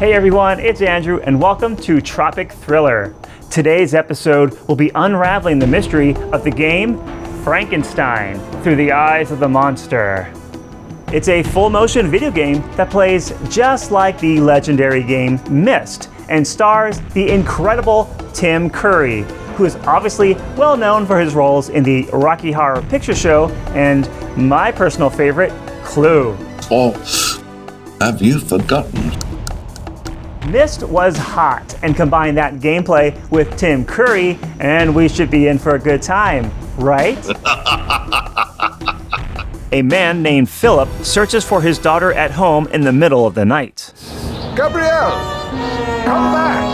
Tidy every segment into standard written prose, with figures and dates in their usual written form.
Hey everyone, it's Andrew and welcome to Tropic Thriller. Today's episode will be unraveling the mystery of the game Frankenstein through the eyes of the monster. It's a full-motion video game that plays just like the legendary game Myst and stars the incredible Tim Curry, who is obviously well known for his roles in the Rocky Horror Picture Show and my personal favorite, Clue. Oh, have you forgotten? Myst was hot and combined that gameplay with Tim Curry, and we should be in for a good time, right? A man named Philip searches for his daughter at home in the middle of the night. Gabrielle, come back!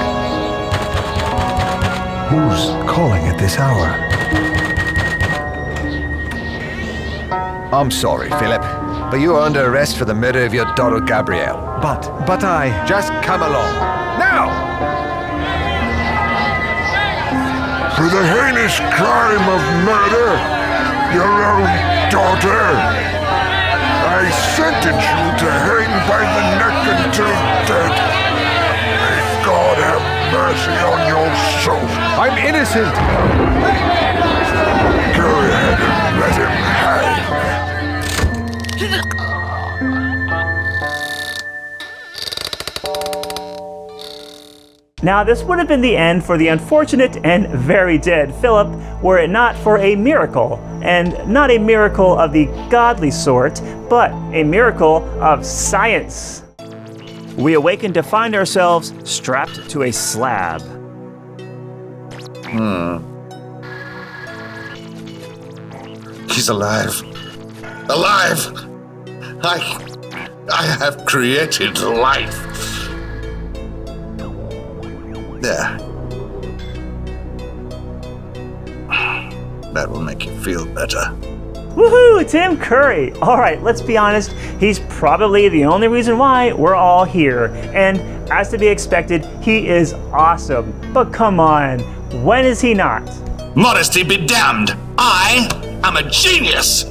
Who's calling at this hour? I'm sorry, Philip, but you are under arrest for the murder of your daughter Gabrielle. But I... Just come along. Now! For the heinous crime of murder, your own daughter, I sentence you to hang by the neck until dead. May God have mercy on your soul. I'm innocent! Go ahead and let him hang. Now, this would have been the end for the unfortunate and very dead Philip were it not for a miracle. And not a miracle of the godly sort, but a miracle of science. We awaken to find ourselves strapped to a slab. He's alive. Alive! I have created life. There. That will make you feel better. Woohoo, Tim Curry! Alright, let's be honest, he's probably the only reason why we're all here. And as to be expected, he is awesome. But come on, when is he not? Modesty be damned! I am a genius!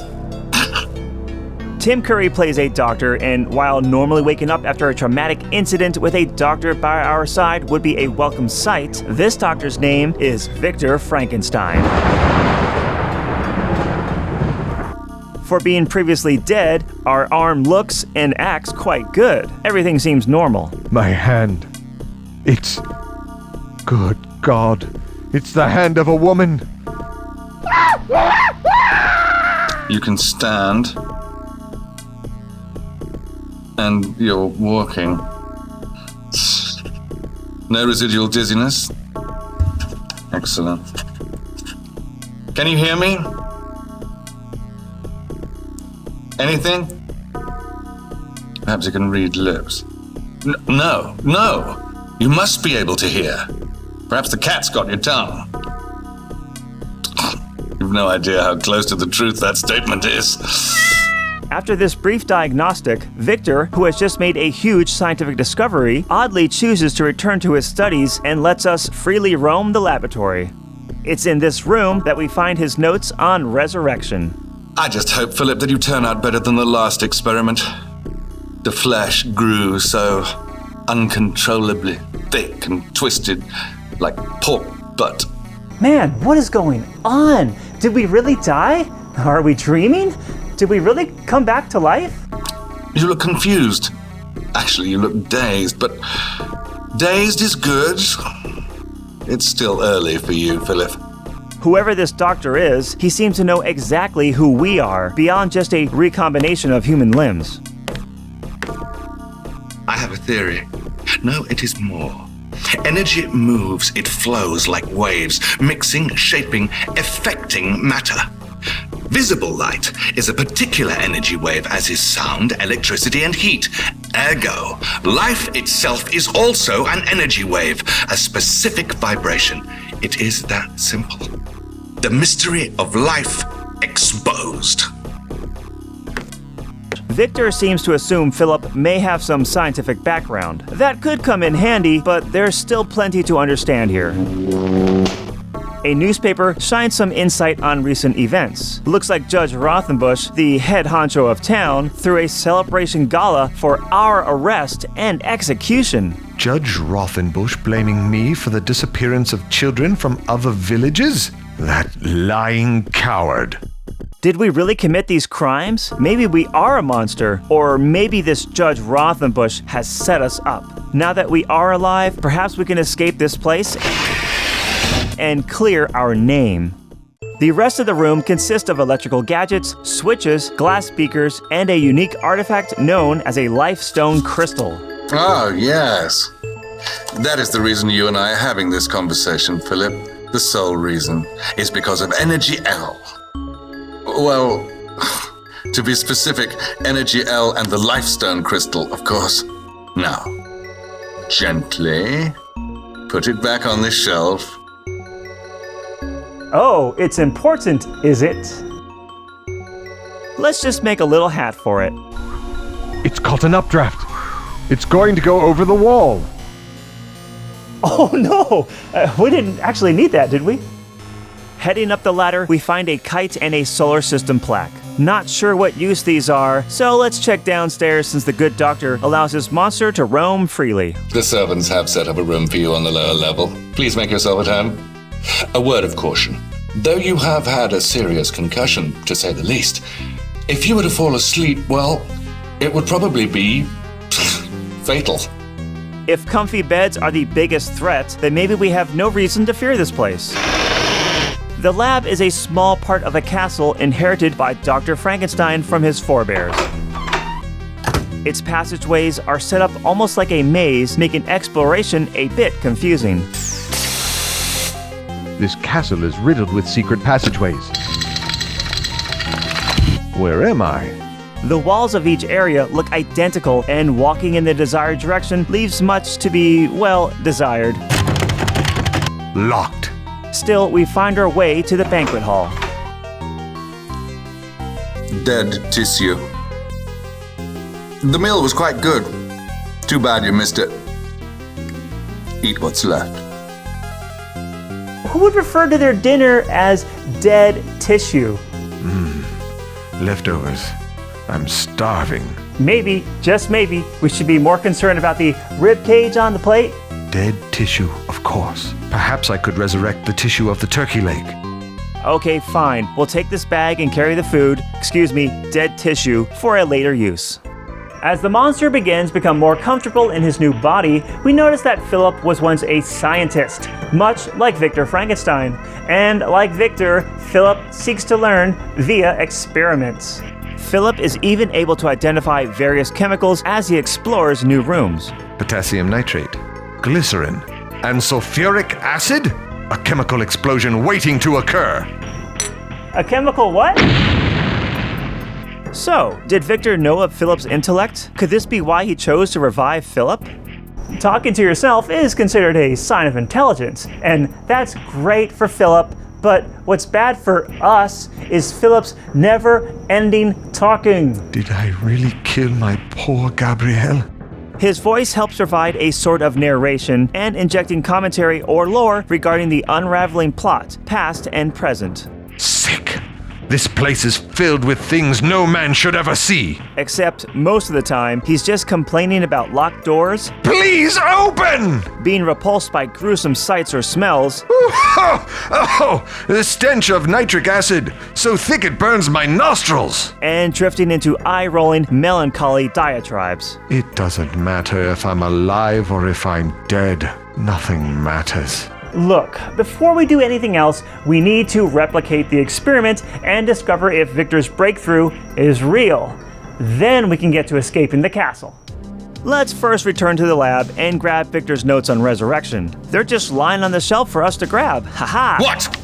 Tim Curry plays a doctor, and while normally waking up after a traumatic incident with a doctor by our side would be a welcome sight, this doctor's name is Victor Frankenstein. For being previously dead, our arm looks and acts quite good. Everything seems normal. My hand. It's... Good God. It's the hand of a woman. You can stand. And you're walking. No residual dizziness? Excellent. Can you hear me? Anything? Perhaps you can read lips. No. You must be able to hear. Perhaps the cat's got your tongue. You've no idea how close to the truth that statement is. After this brief diagnostic, Victor, who has just made a huge scientific discovery, oddly chooses to return to his studies and lets us freely roam the laboratory. It's in this room that we find his notes on resurrection. I just hope, Philip, that you turn out better than the last experiment. The flesh grew so uncontrollably thick and twisted like pork butt. Man, what is going on? Did we really die? Are we dreaming? Did we really come back to life? You look confused. Actually, you look dazed, but dazed is good. It's still early for you, Philip. Whoever this doctor is, he seems to know exactly who we are, beyond just a recombination of human limbs. I have a theory. No, it is more. Energy moves, it flows like waves, mixing, shaping, affecting matter. Visible light is a particular energy wave, as is sound, electricity, and heat. Ergo, life itself is also an energy wave, a specific vibration. It is that simple. The mystery of life exposed. Victor seems to assume Philip may have some scientific background. That could come in handy, but there's still plenty to understand here. A newspaper shines some insight on recent events. Looks like Judge Rothenbush, the head honcho of town, threw a celebration gala for our arrest and execution. Judge Rothenbush blaming me for the disappearance of children from other villages? That lying coward. Did we really commit these crimes? Maybe we are a monster, or maybe this Judge Rothenbush has set us up. Now that we are alive, perhaps we can escape this place and clear our name. The rest of the room consists of electrical gadgets, switches, glass speakers, and a unique artifact known as a lifestone crystal. Oh, yes. That is the reason you and I are having this conversation, Philip. The sole reason is because of Energy L. Well, to be specific, Energy L and the Lifestone Crystal, of course. Now, gently put it back on the shelf. Oh, it's important, is it? Let's just make a little hat for it. It's caught an updraft. It's going to go over the wall. Oh no! We didn't actually need that, did we? Heading up the ladder, we find a kite and a solar system plaque. Not sure what use these are, so let's check downstairs since the good doctor allows his monster to roam freely. The servants have set up a room for you on the lower level. Please make yourself at home. A word of caution. Though you have had a serious concussion, to say the least, if you were to fall asleep, well, it would probably be fatal. If comfy beds are the biggest threat, then maybe we have no reason to fear this place. The lab is a small part of a castle inherited by Dr. Frankenstein from his forebears. Its passageways are set up almost like a maze, making exploration a bit confusing. This castle is riddled with secret passageways. Where am I? The walls of each area look identical, and walking in the desired direction leaves much to be, well, desired. Locked. Still, we find our way to the banquet hall. Dead tissue. The meal was quite good. Too bad you missed it. Eat what's left. Who would refer to their dinner as dead tissue? Leftovers. I'm starving. Maybe, just maybe, we should be more concerned about the rib cage on the plate. Dead tissue, of course. Perhaps I could resurrect the tissue of the turkey leg. Okay, fine. We'll take this bag and carry the food, dead tissue, for a later use. As the monster begins to become more comfortable in his new body, we notice that Philip was once a scientist, much like Victor Frankenstein. And like Victor, Philip seeks to learn via experiments. Philip is even able to identify various chemicals as he explores new rooms. Potassium nitrate, glycerin, and sulfuric acid? A chemical explosion waiting to occur. A chemical what? So, did Victor know of Philip's intellect? Could this be why he chose to revive Philip? Talking to yourself is considered a sign of intelligence, and that's great for Philip, but what's bad for us is Philip's never-ending talking. Did I really kill my poor Gabrielle? His voice helps provide a sort of narration and injecting commentary or lore regarding the unraveling plot, past and present. Sick. This place is filled with things no man should ever see. Except most of the time, he's just complaining about locked doors, Please open! being repulsed by gruesome sights or smells, The stench of nitric acid, so thick it burns my nostrils. and drifting into eye-rolling, melancholy diatribes. It doesn't matter if I'm alive or if I'm dead. Nothing matters. Look, before we do anything else, we need to replicate the experiment and discover if Victor's breakthrough is real. Then we can get to escaping the castle. Let's first return to the lab and grab Victor's notes on resurrection. They're just lying on the shelf for us to grab. Haha! What?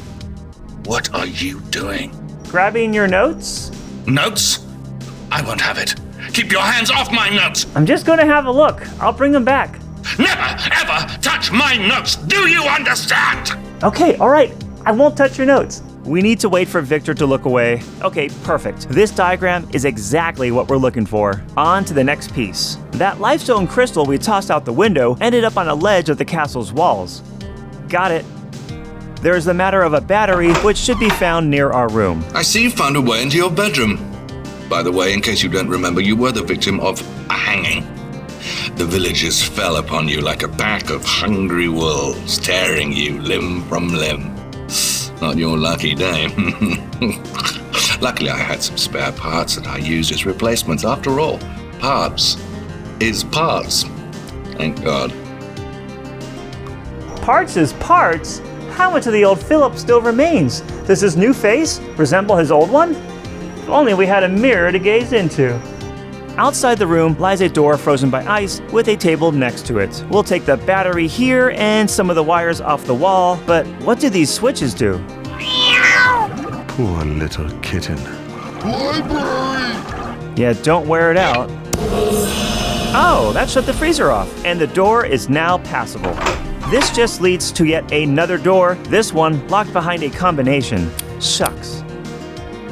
What are you doing? Grabbing your notes? Notes? I won't have it. Keep your hands off my notes! I'm just gonna have a look. I'll bring them back. Never, ever touch my notes! Do you understand? Okay, alright. I won't touch your notes. We need to wait for Victor to look away. Okay, perfect. This diagram is exactly what we're looking for. On to the next piece. That lifestone crystal we tossed out the window ended up on a ledge of the castle's walls. Got it. there's the matter of a battery which should be found near our room. I see you found a way into your bedroom. By the way, in case you don't remember, you were the victim of a hanging. The villagers fell upon you like a pack of hungry wolves, tearing you limb from limb. Not your lucky day. Luckily, I had some spare parts that I used as replacements. After all, parts is parts. Thank God. Parts is parts? How much of the old Philip still remains? Does his new face resemble his old one? If only we had a mirror to gaze into. Outside the room lies a door frozen by ice with a table next to it. We'll take the battery here and some of the wires off the wall, but what do these switches do? Poor little kitten. Yeah, don't wear it out. Oh, that shut the freezer off, and the door is now passable. This just leads to yet another door, this one locked behind a combination. Shucks.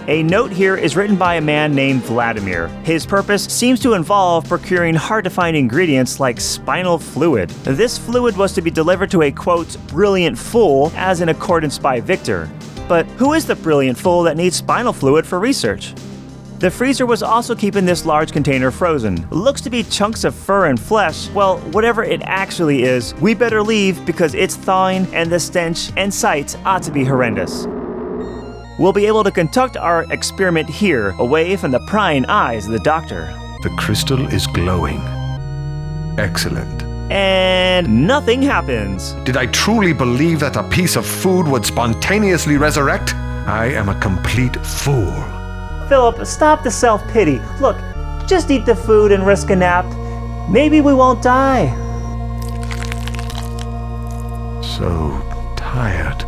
A note here is written by a man named Vladimir. His purpose seems to involve procuring hard-to-find ingredients like spinal fluid. This fluid was to be delivered to a, quote, brilliant fool, as in accordance by Victor. But who is the brilliant fool that needs spinal fluid for research? The freezer was also keeping this large container frozen. Looks to be chunks of fur and flesh. Well, whatever it actually is, we better leave because it's thawing and the stench and sights ought to be horrendous. We'll be able to conduct our experiment here, away from the prying eyes of the doctor. The crystal is glowing. Excellent. And nothing happens. Did I truly believe that a piece of food would spontaneously resurrect? I am a complete fool. Philip, stop the self-pity. Look, just eat the food and risk a nap. Maybe we won't die. So tired.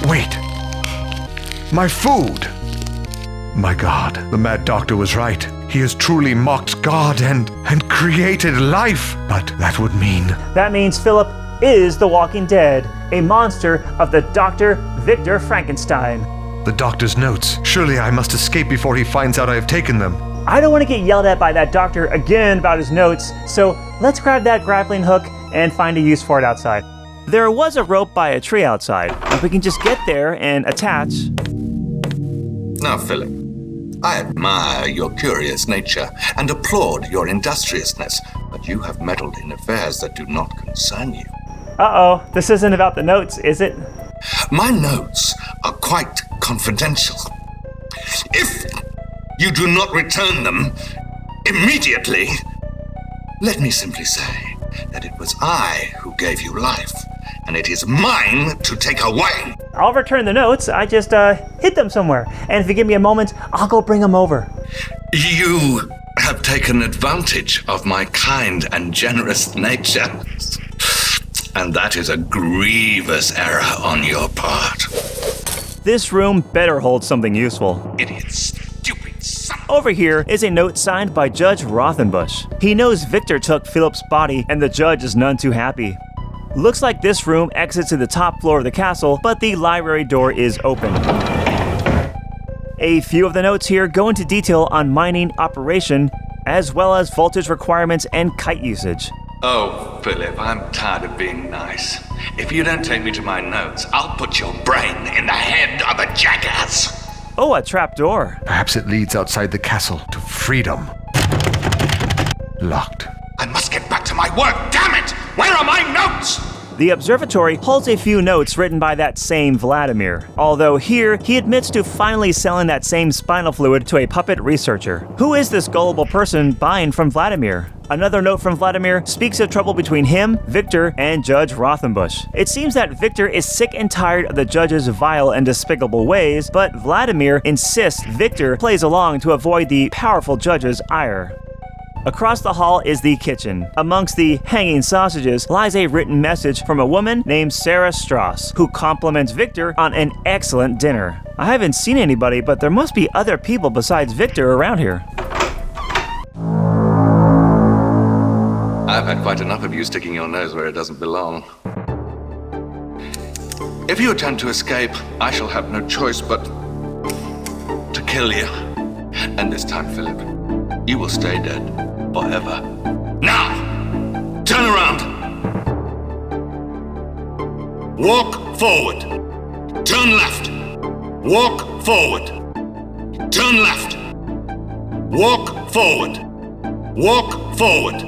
Wait! My food! My God, the mad doctor was right. He has truly mocked God and created life. But that would mean... That means Philip is the Walking Dead, a monster of the Dr. Victor Frankenstein. The doctor's notes. Surely I must escape before he finds out I have taken them. I don't want to get yelled at by that doctor again about his notes, so let's grab that grappling hook and find a use for it outside. There was a rope by a tree outside. If we can just get there and attach... Now, Philip, I admire your curious nature and applaud your industriousness, but you have meddled in affairs that do not concern you. Uh-oh, this isn't about the notes, is it? My notes are quite confidential. If you do not return them immediately, let me simply say that it was I who gave you life, and it is mine to take away. I'll return the notes. I just hid them somewhere. And if you give me a moment, I'll go bring them over. You have taken advantage of my kind and generous nature. And that is a grievous error on your part. This room better hold something useful. Idiot, stupid son. Over here is a note signed by Judge Rothenbush. He knows Victor took Philip's body, and the judge is none too happy. Looks like this room exits to the top floor of the castle, but the library door is open. A few of the notes here go into detail on mining operation, as well as voltage requirements and kite usage. Oh, Philip, I'm tired of being nice. If you don't take me to my notes, I'll put your brain in the head of a jackass. Oh, a trap door. Perhaps it leads outside the castle to freedom. Locked. I must get back to my work, damn it! Where are my notes? The observatory holds a few notes written by that same Vladimir, although here he admits to finally selling that same spinal fluid to a puppet researcher. Who is this gullible person buying from Vladimir? Another note from Vladimir speaks of trouble between him, Victor, and Judge Rothenbush. It seems that Victor is sick and tired of the judge's vile and despicable ways, but Vladimir insists Victor plays along to avoid the powerful judge's ire. Across the hall is the kitchen. Amongst the hanging sausages lies a written message from a woman named Sara Strauss, who compliments Victor on an excellent dinner. I haven't seen anybody, but there must be other people besides Victor around here. I've had quite enough of you sticking your nose where it doesn't belong. If you attempt to escape, I shall have no choice but to kill you. And this time, Philip, you will stay dead forever. Now! Turn around. Walk forward. Turn left. Walk forward. Turn left. Walk forward. Walk forward.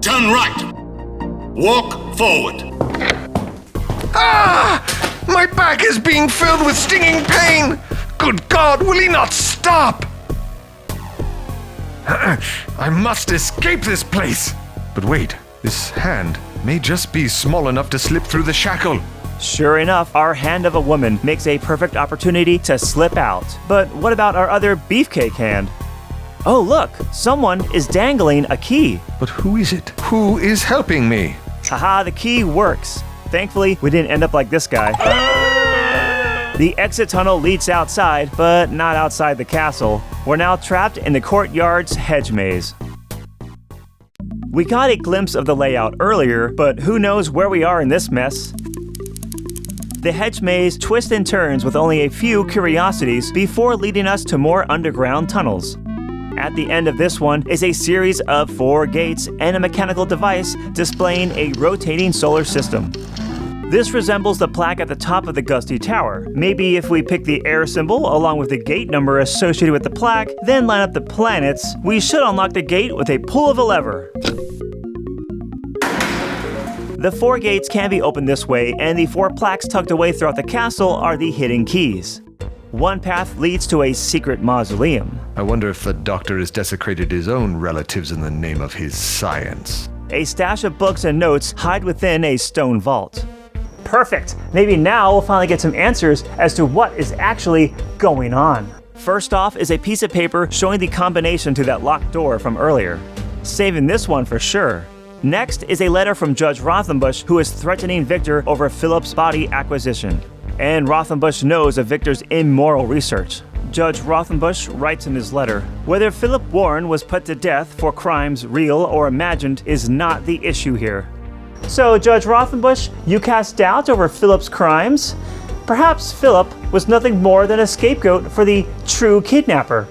Turn right. Walk forward. Ah! My back is being filled with stinging pain! Good God, will he not stop? I must escape this place! But wait, this hand may just be small enough to slip through the shackle. Sure enough, our hand of a woman makes a perfect opportunity to slip out. But what about our other beefcake hand? Oh look, someone is dangling a key. But who is it? Who is helping me? Haha, the key works. Thankfully, we didn't end up like this guy. The exit tunnel leads outside, but not outside the castle. We're now trapped in the courtyard's hedge maze. We got a glimpse of the layout earlier, but who knows where we are in this mess? The hedge maze twists and turns with only a few curiosities before leading us to more underground tunnels. At the end of this one is a series of 4 gates and a mechanical device displaying a rotating solar system. This resembles the plaque at the top of the Gusty Tower. Maybe if we pick the air symbol along with the gate number associated with the plaque, then line up the planets, we should unlock the gate with a pull of a lever. The 4 gates can be opened this way, and the 4 plaques tucked away throughout the castle are the hidden keys. One path leads to a secret mausoleum. I wonder if the doctor has desecrated his own relatives in the name of his science. A stash of books and notes hide within a stone vault. Perfect! Maybe now we'll finally get some answers as to what is actually going on. First off is a piece of paper showing the combination to that locked door from earlier. Saving this one for sure. Next is a letter from Judge Rothenbush, who is threatening Victor over Philip's body acquisition. And Rothenbush knows of Victor's immoral research. Judge Rothenbush writes in his letter, "Whether Philip Warren was put to death for crimes real or imagined is not the issue here." So, Judge Rothenbush, you cast doubt over Philip's crimes? Perhaps Philip was nothing more than a scapegoat for the true kidnapper.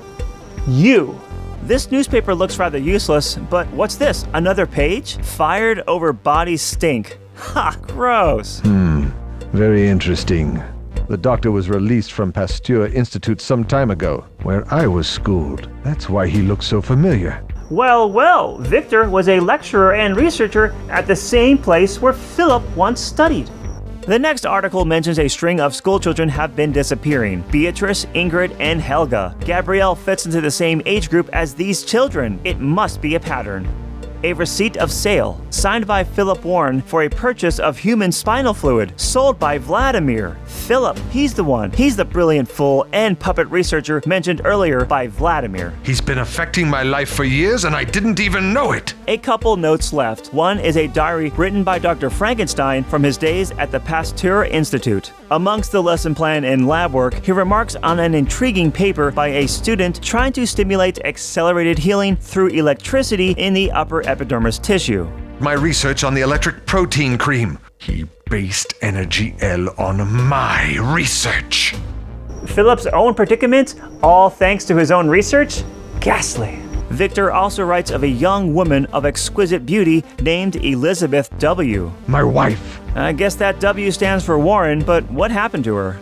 You. This newspaper looks rather useless, but what's this? Another page? Fired over body stink. Ha, gross. Very interesting. The doctor was released from Pasteur Institute some time ago, where I was schooled. That's why he looks so familiar. Well, Victor was a lecturer and researcher at the same place where Philip once studied. The next article mentions a string of schoolchildren have been disappearing. Beatrice, Ingrid, and Helga. Gabrielle fits into the same age group as these children. It must be a pattern. A receipt of sale, signed by Philip Warren for a purchase of human spinal fluid, sold by Vladimir. Philip, he's the one. He's the brilliant fool and puppet researcher mentioned earlier by Vladimir. He's been affecting my life for years and I didn't even know it. A couple notes left. One is a diary written by Dr. Frankenstein from his days at the Pasteur Institute. Amongst the lesson plan and lab work, he remarks on an intriguing paper by a student trying to stimulate accelerated healing through electricity in the upper epidermis tissue. My research on the electric protein cream. He based Energy L on my research. Philip's own predicament, all thanks to his own research? Ghastly. Victor also writes of a young woman of exquisite beauty named Elizabeth W. My wife. I guess that W stands for Warren, but what happened to her?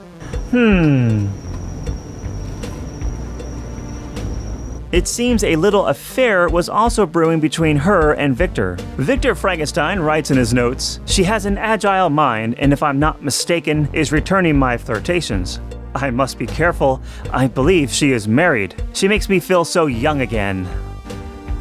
It seems a little affair was also brewing between her and Victor. Victor Frankenstein writes in his notes, "She has an agile mind, and if I'm not mistaken, is returning my flirtations. I must be careful. I believe she is married. She makes me feel so young again."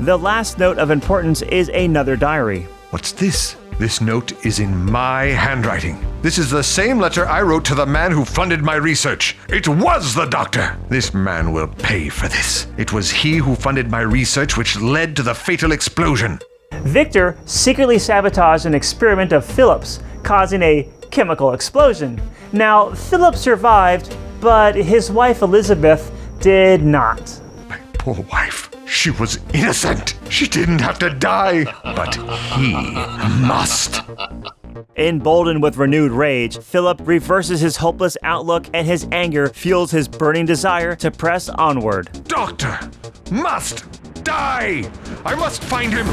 The last note of importance is another diary. What's this? This note is in my handwriting. This is the same letter I wrote to the man who funded my research. It was the doctor. This man will pay for this. It was he who funded my research which led to the fatal explosion. Victor secretly sabotaged an experiment of Philip's, causing a chemical explosion. Now, Philip survived, but his wife Elizabeth did not. My poor wife. She was innocent. She didn't have to die, but he must. Emboldened with renewed rage, Philip reverses his hopeless outlook and his anger fuels his burning desire to press onward. Doctor must die. I must find him.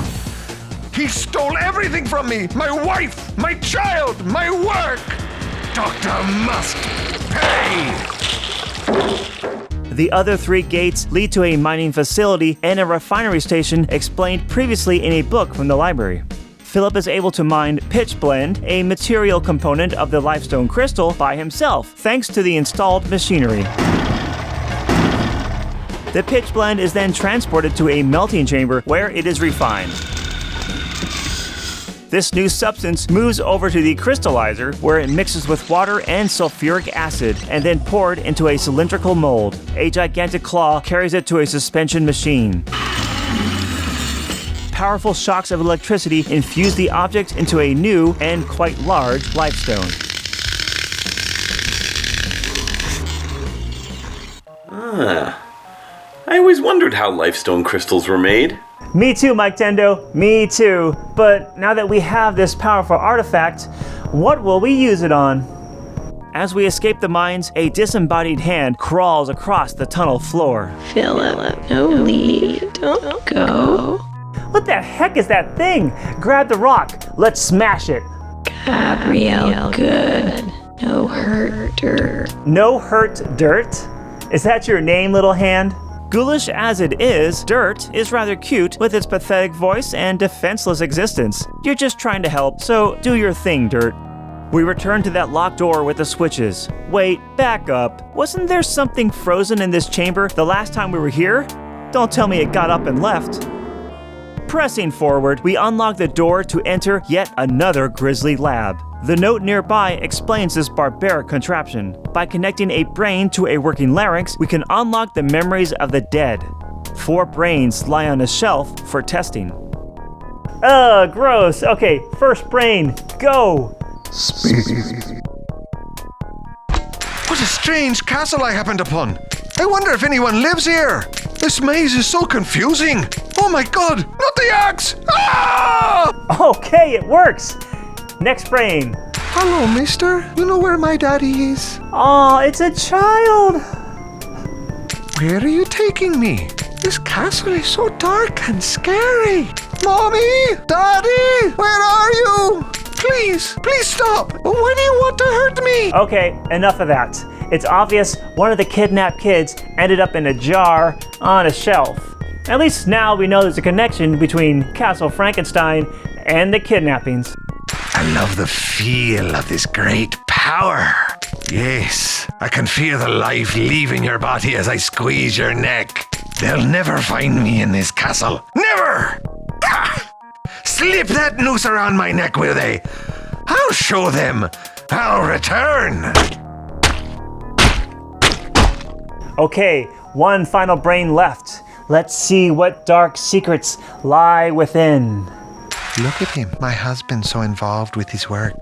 He stole everything from me! My wife! My child! My work! Doctor must pay! The other 3 gates lead to a mining facility and a refinery station explained previously in a book from the library. Philip is able to mine pitch blende, a material component of the lifestone crystal, by himself, thanks to the installed machinery. The pitch blende is then transported to a melting chamber where it is refined. This new substance moves over to the crystallizer where it mixes with water and sulfuric acid and then poured into a cylindrical mold. A gigantic claw carries it to a suspension machine. Powerful shocks of electricity infuse the object into a new and quite large lifestone. I always wondered how lifestone crystals were made. Me too, Miketendo. Me too. But now that we have this powerful artifact, what will we use it on? As we escape the mines, a disembodied hand crawls across the tunnel floor. Philip, no leave. Don't go. What the heck is that thing? Grab the rock. Let's smash it. Gabrielle, good. No hurt dirt. No hurt dirt? Is that your name, little hand? Ghoulish as it is, Dirt is rather cute with its pathetic voice and defenseless existence. You're just trying to help, so do your thing, Dirt. We return to that locked door with the switches. Wait, back up. Wasn't there something frozen in this chamber the last time we were here? Don't tell me it got up and left. Pressing forward, we unlock the door to enter yet another grisly lab. The note nearby explains this barbaric contraption. By connecting a brain to a working larynx, we can unlock the memories of the dead. 4 brains lie on a shelf for testing. Ugh, gross. Okay, first brain, go! What a strange castle I happened upon. I wonder if anyone lives here. This maze is so confusing. Oh my god, not the axe! Ah! Okay, it works! Next brain. Hello, mister. You know where my daddy is? Aw, it's a child! Where are you taking me? This castle is so dark and scary. Mommy! Daddy! Where are you? Please stop! Why do you want to hurt me? Okay, enough of that. It's obvious one of the kidnapped kids ended up in a jar on a shelf. At least now we know there's a connection between Castle Frankenstein and the kidnappings. I love the feel of this great power. Yes, I can feel the life leaving your body as I squeeze your neck. They'll never find me in this castle. Never! Ah! Slip that noose around my neck, will they? I'll show them. I'll return. Okay, one final brain left. Let's see what dark secrets lie within. Look at him, my husband, so involved with his work.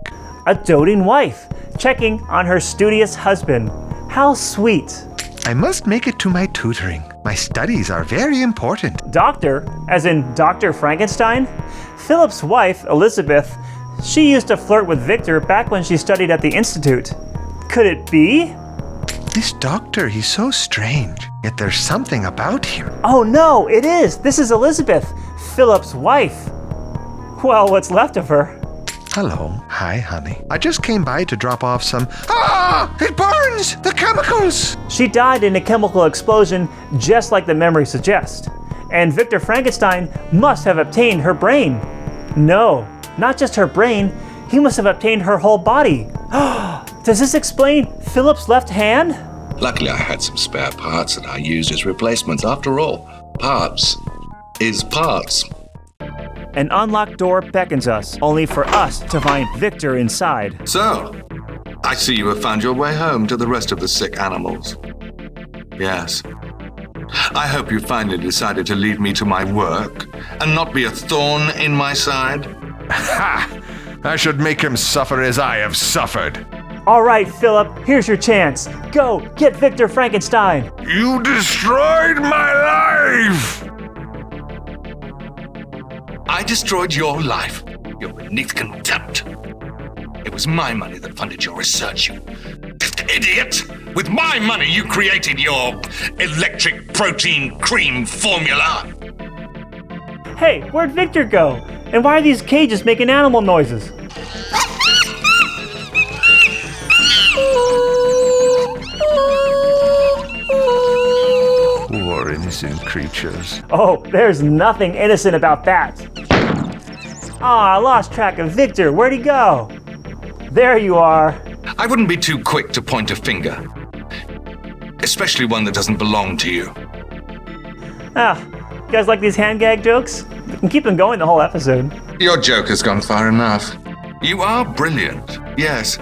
A doting wife, checking on her studious husband. How sweet. I must make it to my tutoring. My studies are very important. Doctor, as in Dr. Frankenstein? Philip's wife, Elizabeth, she used to flirt with Victor back when she studied at the Institute. Could it be? This doctor, he's so strange, yet there's something about him. Oh no, it is! This is Elizabeth, Philip's wife. Well, what's left of her. Hello. Hi, honey. I just came by to drop off some... Ah! It burns! The chemicals! She died in a chemical explosion, just like the memory suggests. And Victor Frankenstein must have obtained her brain. No, not just her brain. He must have obtained her whole body. Does this explain Philip's left hand? Luckily, I had some spare parts that I used as replacements. After all, parts is parts. An unlocked door beckons us, only for us to find Victor inside. So, I see you have found your way home to the rest of the sick animals. Yes. I hope you finally decided to leave me to my work and not be a thorn in my side. Ha! I should make him suffer as I have suffered. All right, Philip, here's your chance. Go, get Victor Frankenstein. You destroyed my life! I destroyed your life. You're beneath contempt. It was my money that funded your research, you idiot! With my money, you created your electric protein cream formula. Hey, where'd Victor go? And why are these cages making animal noises? Poor innocent creatures. Oh, there's nothing innocent about that. Ah, I lost track of Victor. Where'd he go? There you are. I wouldn't be too quick to point a finger, especially one that doesn't belong to you. Ah, you guys like these hand gag jokes? We can keep them going the whole episode. Your joke has gone far enough. You are brilliant, yes,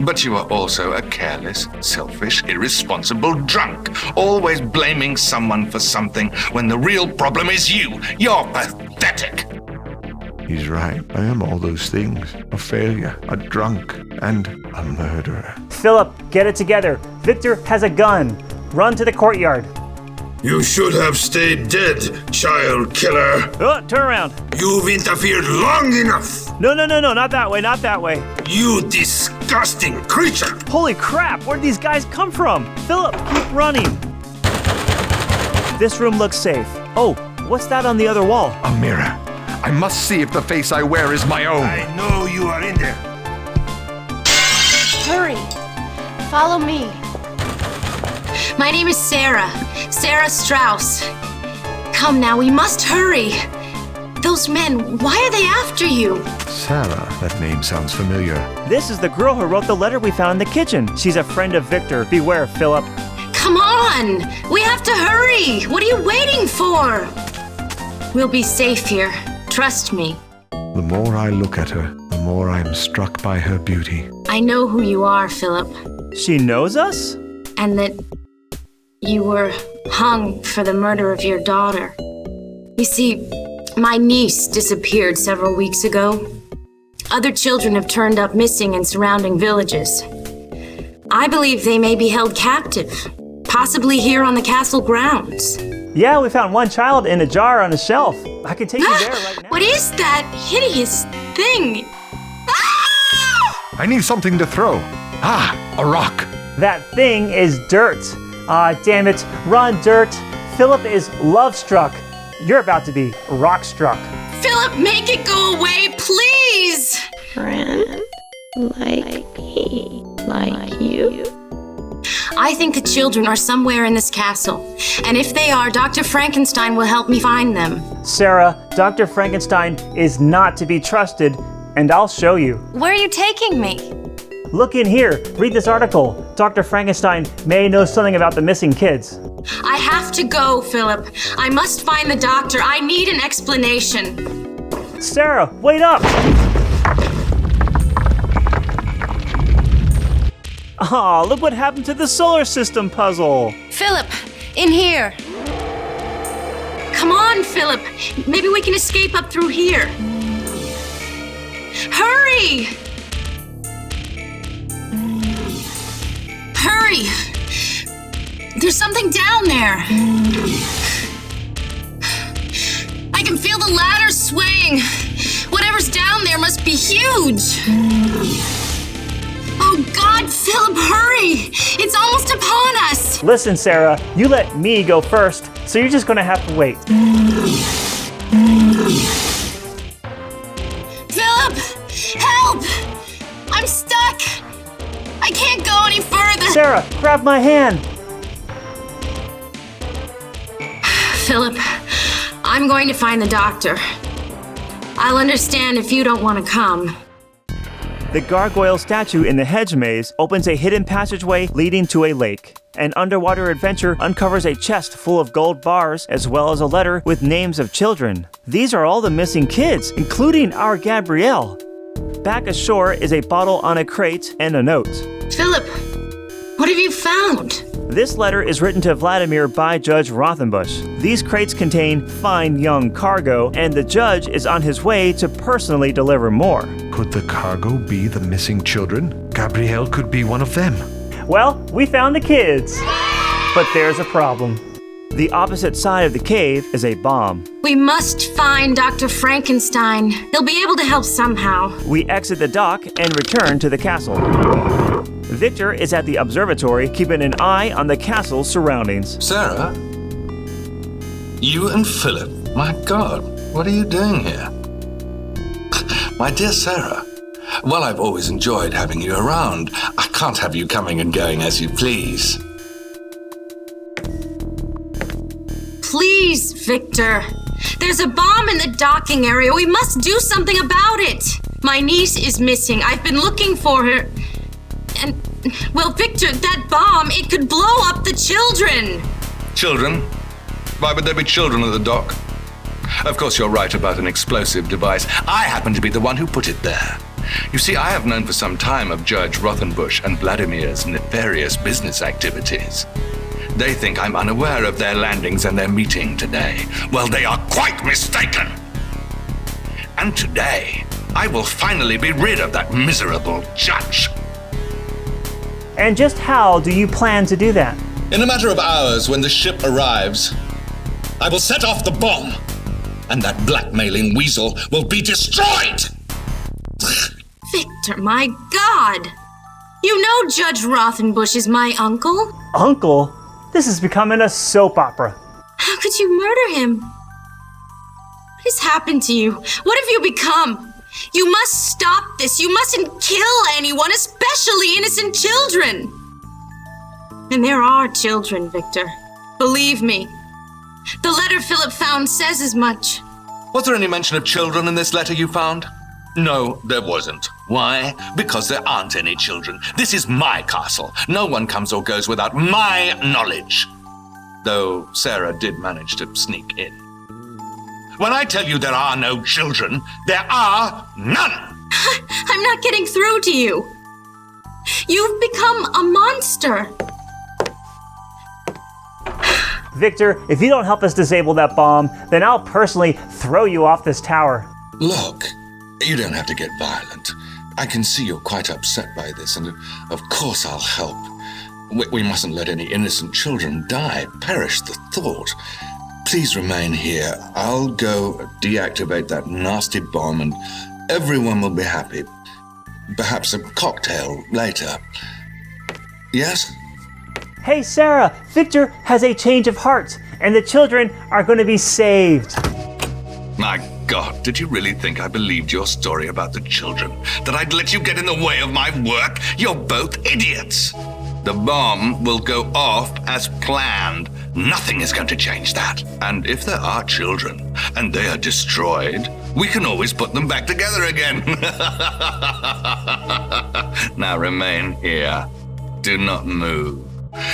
but you are also a careless, selfish, irresponsible drunk, always blaming someone for something when the real problem is you. You're pathetic. He's right. I am all those things. A failure, a drunk, and a murderer. Philip, get it together. Victor has a gun. Run to the courtyard. You should have stayed dead, child killer. Oh, turn around. You've interfered long enough. No, not that way, not that way. You disgusting creature. Holy crap, where'd these guys come from? Philip, keep running. This room looks safe. Oh, what's that on the other wall? A mirror. I must see if the face I wear is my own. I know you are in there. Hurry. Follow me. My name is Sara Strauss. Come now, we must hurry. Those men, why are they after you? Sarah, that name sounds familiar. This is the girl who wrote the letter we found in the kitchen. She's a friend of Victor. Beware, Philip. Come on! We have to hurry! What are you waiting for? We'll be safe here. Trust me. The more I look at her, the more I am struck by her beauty. I know who you are, Philip. She knows us? And that you were hung for the murder of your daughter. You see, my niece disappeared several weeks ago. Other children have turned up missing in surrounding villages. I believe they may be held captive, possibly here on the castle grounds. Yeah, we found one child in a jar on a shelf. I can take you there right now. What is that hideous thing? Ah! I need something to throw. Ah, a rock. That thing is dirt. Ah, damn it. Run, dirt. Philip is love-struck. You're about to be rock-struck. Philip, make it go away, please! Friend, like me, like you. I think the children are somewhere in this castle. And if they are, Dr. Frankenstein will help me find them. Sarah, Dr. Frankenstein is not to be trusted, and I'll show you. Where are you taking me? Look in here. Read this article. Dr. Frankenstein may know something about the missing kids. I have to go, Philip. I must find the doctor. I need an explanation. Sarah, wait up! Aw, look what happened to the solar system puzzle. Philip, in here. Come on, Philip. Maybe we can escape up through here. Hurry! Hurry! There's something down there. I can feel the ladder swaying. Whatever's down there must be huge. Oh God, Philip, hurry! It's almost upon us! Listen, Sarah, you let me go first, so you're just gonna have to wait. Philip! Help! I'm stuck! I can't go any further! Sarah, grab my hand! Philip, I'm going to find the doctor. I'll understand if you don't want to come. The gargoyle statue in the hedge maze opens a hidden passageway leading to a lake. An underwater adventure uncovers a chest full of gold bars as well as a letter with names of children. These are all the missing kids, including our Gabrielle. Back ashore is a bottle on a crate and a note. Philip, what have you found? This letter is written to Vladimir by Judge Rothenbush. These crates contain fine young cargo, and the judge is on his way to personally deliver more. Could the cargo be the missing children? Gabrielle could be one of them. Well, we found the kids. But there's a problem. The opposite side of the cave is a bomb. We must find Dr. Frankenstein. He'll be able to help somehow. We exit the dock and return to the castle. Victor is at the observatory, keeping an eye on the castle's surroundings. Sarah? You and Philip? My God. What are you doing here? My dear Sarah, while I've always enjoyed having you around, I can't have you coming and going as you please. Please, Victor. There's a bomb in the docking area. We must do something about it. My niece is missing. I've been looking for her. And, well, Victor, that bomb, it could blow up the children. Children? Why would there be children at the dock? Of course, you're right about an explosive device. I happen to be the one who put it there. You see, I have known for some time of Judge Rothenbush and Vladimir's nefarious business activities. They think I'm unaware of their landings and their meeting today. Well, they are quite mistaken. And today, I will finally be rid of that miserable judge. And just how do you plan to do that? In a matter of hours, when the ship arrives, I will set off the bomb, and that blackmailing weasel will be destroyed! Victor, my God! You know Judge Rothenbush is my uncle. Uncle? This is becoming a soap opera. How could you murder him? What has happened to you? What have you become? You must stop this. You mustn't kill anyone, especially innocent children. And there are children, Victor. Believe me. The letter Philip found says as much. Was there any mention of children in this letter you found? No, there wasn't. Why? Because there aren't any children. This is my castle. No one comes or goes without my knowledge. Though Sarah did manage to sneak in. When I tell you there are no children, there are none! I'm not getting through to you. You've become a monster. Victor, if you don't help us disable that bomb, then I'll personally throw you off this tower. Look, you don't have to get violent. I can see you're quite upset by this, and of course I'll help. We mustn't let any innocent children die. Perish the thought. Please remain here. I'll go deactivate that nasty bomb, and everyone will be happy. Perhaps a cocktail later. Yes? Hey, Sarah, Victor has a change of heart, and the children are going to be saved. My God, did you really think I believed your story about the children? That I'd let you get in the way of my work? You're both idiots. The bomb will go off as planned. Nothing is going to change that. And if there are children, and they are destroyed, we can always put them back together again. Now remain here. Do not move.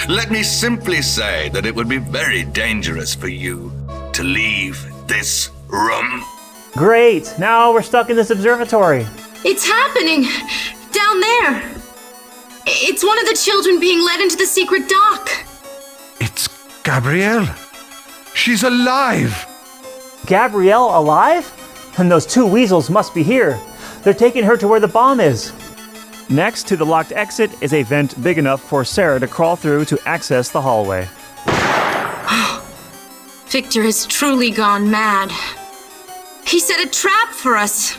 Let me simply say that it would be very dangerous for you to leave this room. Great, now we're stuck in this observatory. It's happening! Down there! It's one of the children being led into the secret dock. It's Gabrielle. She's alive. Gabrielle alive? And those two weasels must be here. They're taking her to where the bomb is. Next to the locked exit is a vent big enough for Sarah to crawl through to access the hallway. Victor has truly gone mad. He set a trap for us.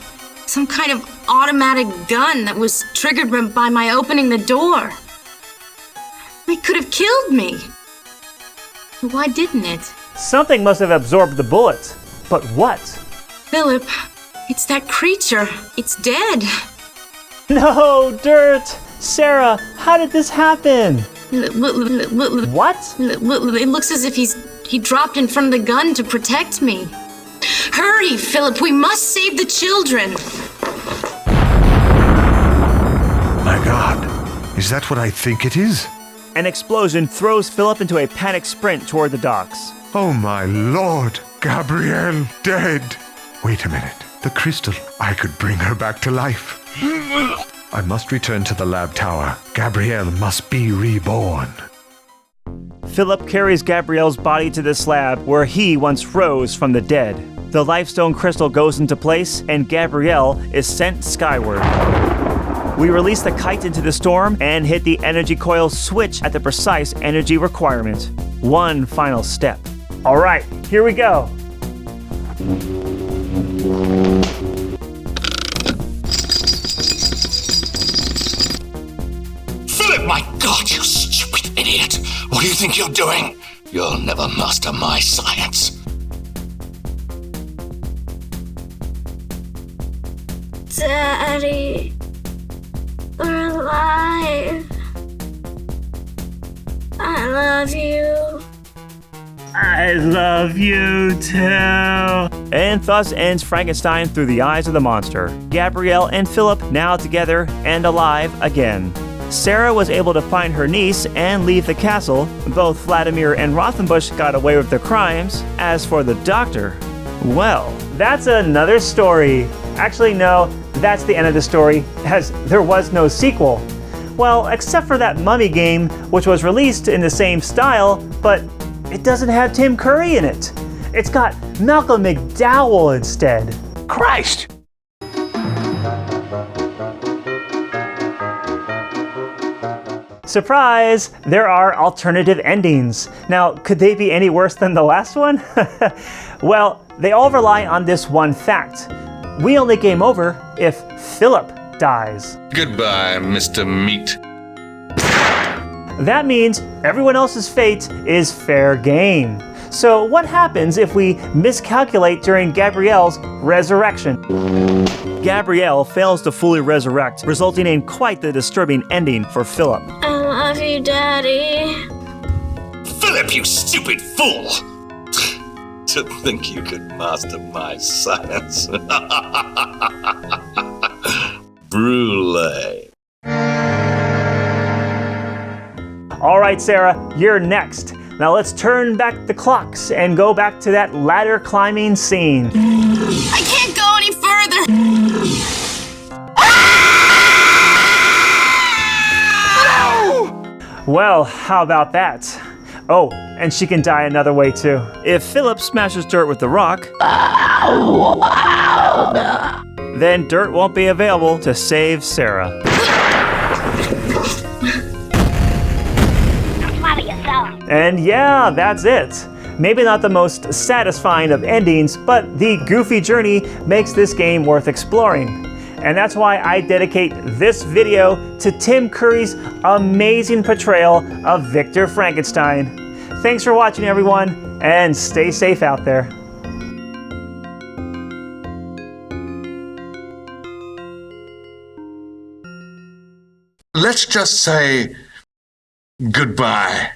Some kind of automatic gun that was triggered by my opening the door. It could have killed me. Why didn't it? Something must have absorbed the bullets. But what? Philip, it's that creature. It's dead. No, Dirt! Sarah, how did this happen? What? It looks as if he dropped in front of the gun to protect me. Hurry, Philip, we must save the children. My God, is that what I think it is? An explosion throws Philip into a panicked sprint toward the docks. Oh my Lord, Gabrielle dead. Wait a minute, the crystal, I could bring her back to life. I must return to the lab tower. Gabrielle must be reborn. Philip carries Gabrielle's body to the slab where he once rose from the dead. The Lifestone crystal goes into place and Gabrielle is sent skyward. We release the kite into the storm and hit the energy coil switch at the precise energy requirement. One final step. All right, here we go. Philip, my God, you stupid idiot! What do you think you're doing? You'll never master my science. Daddy, we're alive. I love you. I love you too. And thus ends Frankenstein through the eyes of the monster. Gabrielle and Philip now together and alive again. Sara was able to find her niece and leave the castle. Both Vladimir and Rothenbusch got away with their crimes. As for the doctor, well, that's another story. Actually, no, that's the end of the story, as there was no sequel. Well, except for that Mummy game, which was released in the same style, but it doesn't have Tim Curry in it. It's got Malcolm McDowell instead. Christ! Surprise! There are alternative endings. Now, could they be any worse than the last one? Well, they all rely on this one fact. We only game over if Philip dies. Goodbye, Mr. Meat. That means everyone else's fate is fair game. So what happens if we miscalculate during Gabrielle's resurrection? Gabrielle fails to fully resurrect, resulting in quite the disturbing ending for Philip. I love you, Daddy. Philip, you stupid fool! To think you could master my science. Brulee. All right, Sara, you're next. Now let's turn back the clocks and go back to that ladder climbing scene. I can't go any further. Well, how about that? Oh, and she can die another way too. If Philip smashes Dirt with the rock, then Dirt won't be available to save Sara. And yeah, that's it. Maybe not the most satisfying of endings, but the goofy journey makes this game worth exploring. And that's why I dedicate this video to Tim Curry's amazing portrayal of Victor Frankenstein. Thanks for watching, everyone, and stay safe out there. Let's just say goodbye.